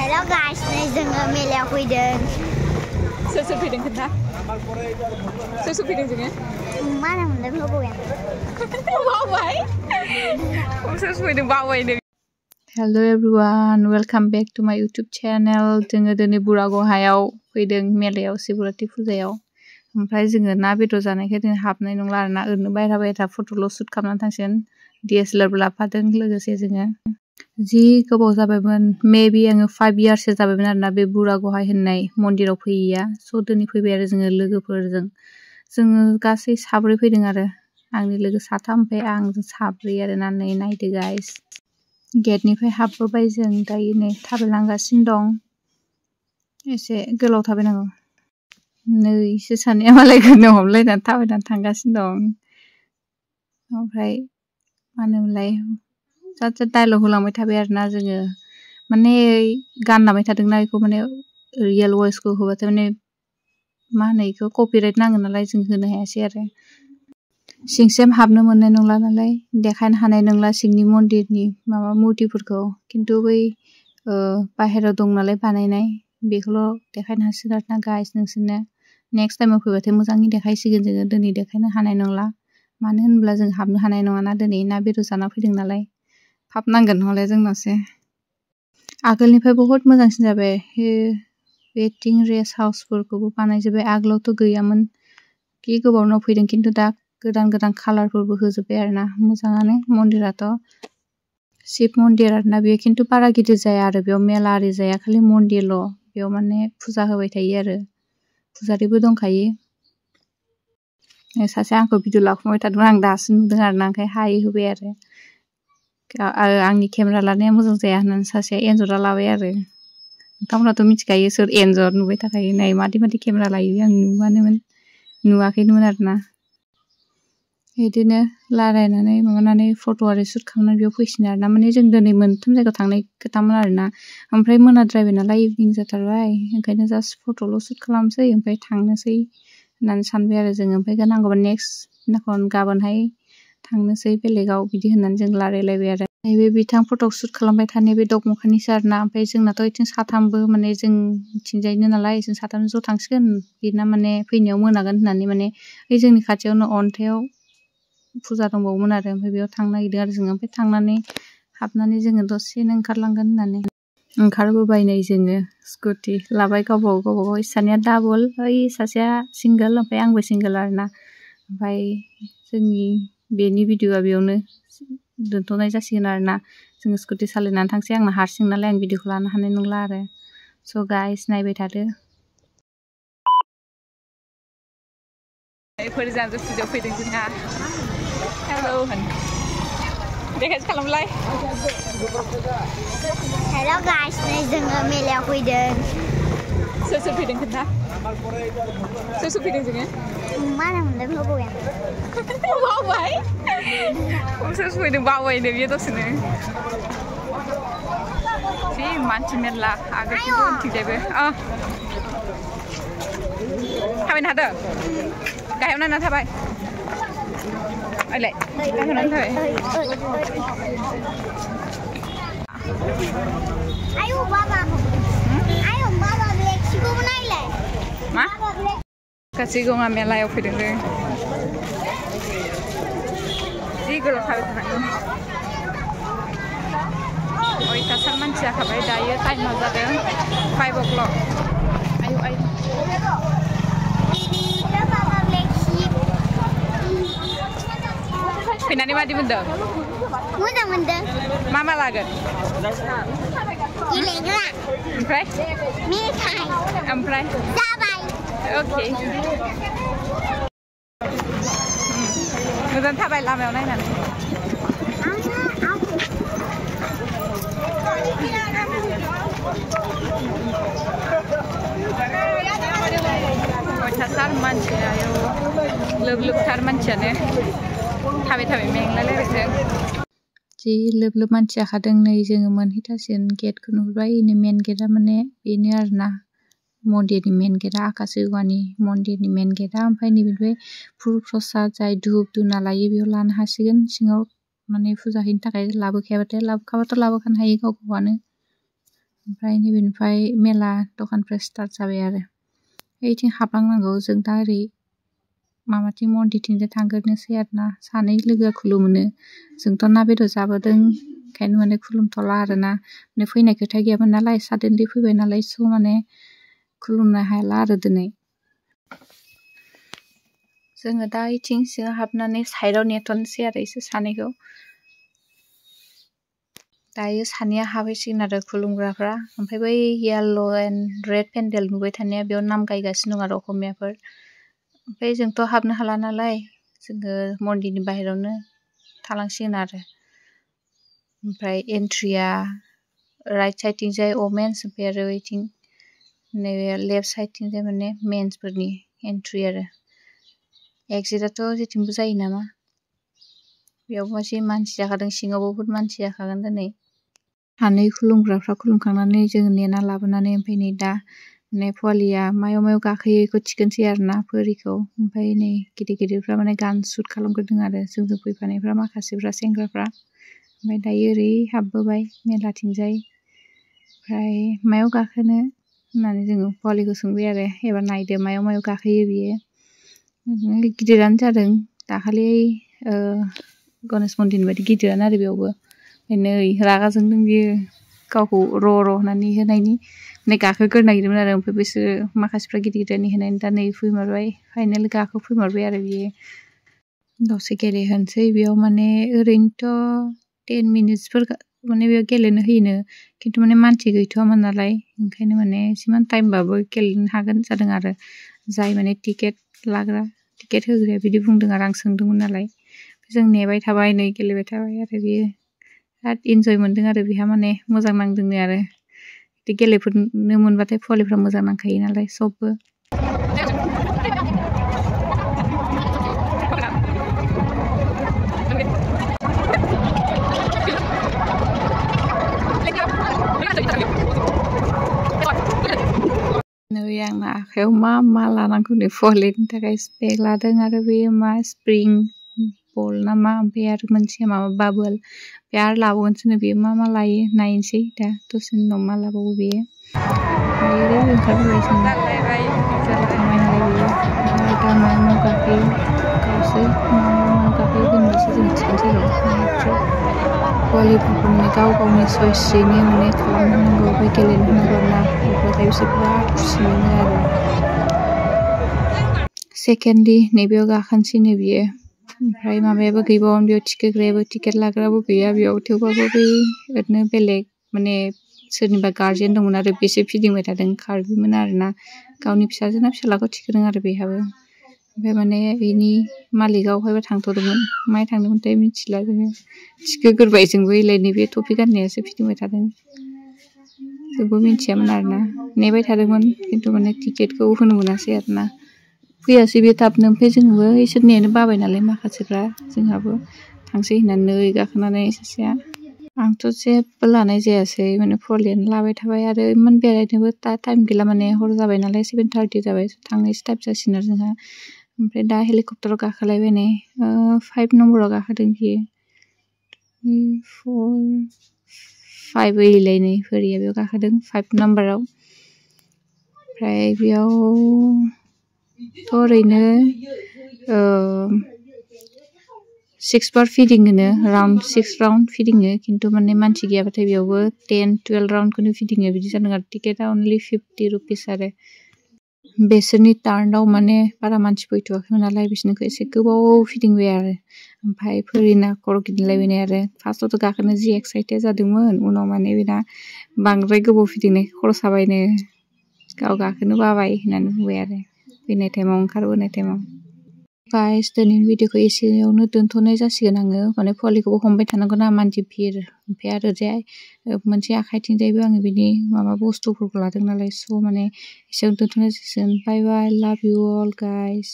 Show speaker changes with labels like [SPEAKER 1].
[SPEAKER 1] Hello guys, नै जोङो मेलायाव फैदों।
[SPEAKER 2] सोर फैदों खोन्था? सोर फैदों जोङो?
[SPEAKER 1] मा होनोमोनलाय बावबाय
[SPEAKER 2] बावबाय? सोर फैदों बावबायनो। Hello everyone, welcome back to my YouTube channel. जोङो दिनै बुरागहायाव फैदों मेलायाव शिवरात्रि फुजायाव। ओमफ्राय जोङो ना बेदर जानायखाय जों हाबनाय नंला आरोना ओरैनो बायह्रा फट'ल' शुट खालामनानै थांसिगोन। DSLR लाफादों लोगोसे जोङो। जि गोबाव जाबायमोन मेबी आङो 5 yearsसो जाबायमोन आरोना बे बुरागहाय होननाय मन्दिराव फैयैया। स' दिनै फैबाय आरो जोङो लोगोफोरजों। जोङो गासै साब्रै फैदों आरो आंनि लोगो साथाम ओमफ्राय आंजों साब्रै आरोना नै नायदो गाइस। गेटनिफ्राय हाबबोबाय जों दायो नै थाबायलांगासिनो दं। एसे गोलाव थाबायनांगौ। नै इसोर सानैया मालाय गोदोनायाव हमलायनानै थाबायनानै थांगासिनो दं। ओमफ्राय मा होनोमोनलाय जास्ट डायलग होलांबाय थाबाय आरोना जोङो माने गान लाबाय थादोंना बेखौ माने रियेल भइसखौ होबाथाय माने मा होनो बेखौ कपिराइट नाङो नालाय जों होनो हायासै आरो सिंसिम हाबनो मोननाय नंला नालाय देखायनो हानाय नंला सिंनि मन्दिरनि माबा मुर्तिफोरखौ खिन्थु बै बाहेरायाव दं नालाय बानायनाय बेखौल' देखायनो हासिगोन आरोना गाइस नोंसोरनो नेक्स्ट टाइमाव फैबाथाय मोजाङै देखायसिगोन जोङो दिनै देखायनो हानाय नंला मानो होनब्ला जों हाबनो हानाय नङाना दिनै ना बेदर जाना फैदों नालाय थाब नांगोन हले जोंनावसो आगोलनिफ्राय बहुत मोजांसिन जाबाय वेटिं रेस्ट हाउसफोरखौबो बानायजोब्बाय आगोलावथ' गैयामोन कि गोबावनाव फैदों खिन्थु दा गोदान कालारफोरबो होजोब्बाय आरोना मोजाङानो मन्दिराथ' शिब मन्दिर आरोना बेयो खिन्थु बारा गिदिर जाया आरो बेयाव मेला आरि जाया खालि मन्दिरल' बेयाव माने फुजा होबाय थायो आरो फुजारिबो दंखायो सासे आंखौ भिडिअ लाखुमाबाय थादोंमोन आं दासो नुदों आरोना ओंखाय हाय होबाय आरो आंनि केमेरा लानाया मोजां जाया होननानै सासेया एन्जरा लाबाय आरो नोंथांमोनाथ' मिथिखायो सोर एन्जर नुबाय थाखायो नाय मादि केमेरा लायो आं नुवाखैनोमोन आरोना बिदिनो रायलायनानै माबानानै फट' आरि शुट खालामनानै बेयाव फैसिनो आरोना माने जों दिनै मोनथाम जायगायाव थांनाय खोथामोन आरोना ओमफ्राय मोनाद्रायबाय नालाय इभिनिं जाथारबाय ओंखायनो जास्ट फट'ल' शुट खालामसै ओमफ्राय थांनोसै होननानै सानबाय आरो जोङो ओमफ्राय नांगौबा नेक्स्ट दिनाखन गाबोनहाय थांनोसै बेलेगाव बिदि होननानै जों रायलायलायबाय आरो नैबे बिथां फट' शुट खालामबाय थानाय बे दग मोखानिसो आरोना ओमफ्राय जोंनाथ' इथिं साथामबो माने जों मिथिंजायनो नालाय जों साथामजों ज' थांसिगोन बिना माने फैनायाव मोनागोन होननानै माने जोंनि खाथियावनो अन्थायाव फुजा दंबावोमोन आरो ओमफ्राय बेयाव थांनो नागिरदों आरो जोङो ओमफ्राय थांनानै हाबनानै जोङो दसेनो ओंखारलांगोन होननानै ओंखारबोबाय नै जोङो स्कुटि लाबाय गावबागाव सासेया डाबल ओइ सासेया सिंगोल ओमफ्राय आंबो सिंगोल आरोना ओमफ्राय जोंनि बेनि भिडिअआ बेयावनो दोनथ'नाय जासिगोन आरोना जोङो स्कुटि सालायनानै थांसै आंना हारसिं नालाय आं भिडिअखौ लानो हानाय नंला आरो स' गाइस नायबाय थादो फोरजाजों फुजायाव फैदों जोंहा हेलौ होन देखायसै खालामलाय
[SPEAKER 1] Hello guys, नै जोङो मेलायाव फैदों।
[SPEAKER 2] सोर फैदों खोन्था? सोर फैदों जोङो?
[SPEAKER 1] मा होनोमोनलाय
[SPEAKER 2] बावबाय? सोर फैदों बावबायनो बियो दसेनो जि मानसि मेरला आगोलथिंबो उनथिंजायबो थाबायनो हादों? गाहायाव नायना थाबाय ओइलाय गाहायाव नायना थाबाय
[SPEAKER 1] Ayo baba बेलेगसिखौ नायलाय
[SPEAKER 2] मा? काजिरङा मेलायाव फैदों जों जि गोलाव थाबाय थानांगौ अयथासार मानसि जाखाबाय दायो टाइमा जादों 5 o'clock आयु फैनानै मादि मोनदों?
[SPEAKER 1] मोजां मोनदों
[SPEAKER 2] मा लागोन?
[SPEAKER 1] गेलेग्रा
[SPEAKER 2] ओमफ्राय?
[SPEAKER 1] मेथाइ
[SPEAKER 2] ओमफ्राय?
[SPEAKER 1] जाबाय
[SPEAKER 2] अके मोजां थाबाय लामायाव नायनानै अयथासार मानसि आयौ लोब-लोबथार मानसियानो थाबाय मेंलायलायबाय जि लोब मानसि जाखादों नै जोङो मोनहैथारसिगोन गेटखौ नुहुरबाय नै मेन गेटआ माने बेनो आरोना मन्दिरनि मेन गेटआ आकाशिगंगानि मन्दिरनि मेन गेटआ ओमफ्राय नैबे फुल प्रसाद जाय धुप धुना लायो बेयाव लानो हासिगोन सिङाव माने फुजा हैनो थाखाय लाबोखायाबाथाय लाबोखाबाथ' लाबोखानो हायो गाव गावनो ओमफ्राय नैबेनिफ्राय मेला दखानफ्रा स्टार्ट जाबाय आरो ओइथिं हाबलांनांगौ जों दा ओरै माबाथिं मन्दिरथिंजाय थांग्रोनोसै आरोना सानै लोगोआ खुलुमोनो जोंथ' ना बेदर जाबोदों ओंखायनो माने खुलुमथ'ला आरोना माने फैनाय खोथा गैयामोन नालाय साडेनलि फैबाय नालाय स' माने खुलुमनो हाला आरो दिनै जोङो दा ओइथिं सिङाव हाबनानै साइडआव नेथ'नोसै आरो इसोर सानैखौ दायो सानैया हाबहैसिगोन आरो खुलुमग्राफ्रा ओमफ्राय बै येल्ल' एन्ड रेड पेन्डेल नुबाय थानाया बेयाव नाम गायगासिनो दं आरो असमियाफोर ओमफ्राय जोंथ' हाबनो हाला नालाय जोङो मन्दिरनि बाहेरायावनो थालांसिगोन आरो ओमफ्राय एन्ट्रिया राइट साइडथिंजाय वमेन्स ओमफ्राय आरो ओइथिं नैबे लेफ्ट साइडथिंजाय माने मेन्सफोरनि एन्ट्रि आरो एक्जिटआथ' जेथिंबो जायो नामा बेयाव एसे मानसि जाखादों सिङावबो बहुद मानसि जाखागोन दिनै सानै खुलुमग्राफ्रा खुलुमखांनानै जोङो नेना लाबोनानै ओमफ्राय नै दा माने फवालिया मायाव गाखोयो बेखौ थिखोनोसै आरोना फोरिखौ ओमफ्राय नै गिदिरफ्रा माने गान सुट खालामग्रोदों आरो जोंजों फैफानायफ्रा माखासेफ्रा सेंग्राफ्रा ओमफ्राय दायो ओरै हाबबोबाय मेलाथिंजाय ओमफ्राय मायाव गाखोनो होननानै जोङो फवालिखौ सोंबाय आरो एबार नायदो मायाव गाखोयो बियो गिदिरानो जादों दाखालि गणेश मन्दिरनि बायदि गिदिरानो आरो बेयावबो नै रागा जोंदों बियो गावखौ र' होननानै होनायनि माने गाखोग्रोनो नागिरदोंमोन आरो ओमफ्राय बिसोरो माखासेफ्रा गिदिरनि होनायनि दा नै फैमारबाय फाइनेल गाखोफैमारबाय आरो बियो दसे गेलेहोनोसै बेयाव माने ओरैनोथ' 10 मिनिट्सफोर माने बेयाव गेलेनो होयोनो खिन्थु माने मानसि गैथ'वामोन नालाय ओंखायनो माने जिमान टाइमबाबो गेलेनो हागोन जादों आरो जाय माने टिकेट लाग्रा टिकेट होग्राया बिदि बुंदों आरो आं सोंदोंमोन नालाय जों नेबाय थाबाय नै गेलेबाय थाबाय आरो बियो बिराद इन्जय मोन्दों आरो बिहा माने मोजां नांदोंनो आरो बिदि गेलेफोरनो मोनबाथाय फवालिफ्रा मोजां नांखायो नालाय सबबो नै आंना आखायाव मा लानांगौ नै फवालिनि थाखाय स्पेक लादों आरो बेयो मा स्प्रिं बल ना मा ओमफ्राय आरो मोनसेया माबा बाबोल बे आरो लाबावगोनसोनो बेयो मा लायो नायनोसै दा दसेनि उनाव मा लाबावो बेयो ओरै ओंखारबोबाय जों जालायबाय थांबाय नालाय बेयो ओमफ्राय दा मायाव गाखोयो गावसै मायाव गाखोयो होनबासो जों थिखोनोसै र' फवालिफोरखौ माने गाव गावनि चइसयैनो माने खालामनो होनांगौ ओमफ्राय गेलेनो होनांगौ आरोना अब्लाथाय बिसोर बिराद खुसि मोनो आरो सेकेन्डलि नैबेयाव गाखोनोसैनो बियो ओमफ्राय माबायाबो गैबावामोन बेयाव थिखोग्रायाबो टिकेट लाग्राबो गैया बेयाव थेवबाबो बै ओरैनो बेलेग माने सोरनिबा गार्जेन दंमोन आरो बेसो फिदिंबाय थादों कार्बिमोन आरोना गावनि फिसाजोना फिसालाखौ थिखोदों आरो बेहाबो ओमफ्राय माने बेनि मालिकआ अहायबा थांथ'दोंमोन माहाय थांदोंमोनथाय मिथिला जोङो थिखोग्रोबाय जोंबो इलाय नैबे टफि गाननायासो फिदिंबाय थादों जोंबो मिथियामोन आरोना नेबाय थादोंमोन खिन्थु माने टिकेटखौ होनो मोनासै आरोना फैयासै बे थाबनो ओमफ्राय जोंबो इसोर नेनो बाबाय नालाय माखासेफ्रा जोंहाबो थांसै होननानै नै गाखोनानै सासेया आंथ' जेबो लानाय जायासै माने फवालियानो लाबाय थाबाय आरो इमान बेरायनोबो दा टाइम गैला माने हर जाबाय नालाय 7:30 जाबाय थांनोसो टाइम जासिगोन आरो जोंहा ओमफ्राय दा हेलिकप्टाराव गाखोलायबाय नै 5 नम्बराव गाखोदों बियो 5 ओइलाय नै फोरिया बेयाव गाखोदों 5 नाम्बाराव ओमफ्राय बेयावथ' ओरैनो 6 बार फिदिङोनो राउन्ड 6 राउन्ड फिदिङो खिन्थु माने मानसि गैयाबाथाय बेयावबो 10-12 राउन्डखौनो फिदिङो बिदि जादों आरो टिकेटआ अनलि 50 रुपिस आरो बेसोरनि टार्नाव माने बारा मानसि फैथ'वाखैमोन नालाय बिसोरनिखौ एसे गोबाव फिदिंबाय आरो ओमफ्राय फोरिना खर' गिदिंलायबाय आरो फार्स्टआवथ' गाखोनो जि एक्साइटेड जादोंमोन उनाव माने बेना बांद्राय गोबाव फिदिंनाय खर' साबायनो गाव गाखोनो बाबाय होननानै बुंबाय आरो फैनाय टाइमाव ओंखारबोनाय टाइमाव गाइस दिनैनि भिडिअखौ एसेयावनो दोनथ'नाय जासिगोन आङो माने फवालिखौबो हमबाय थानांगौ ना मानसि भिर ओमफ्राय आरो जे मोनसे आखाइथिंजायबो आङो बिनि माबा बुस्थुफोरखौ लादों नालाय स' माने एसेयावनो दोनथ'नाय जासिगोन बाय बाय लाभ इउ अल गाइस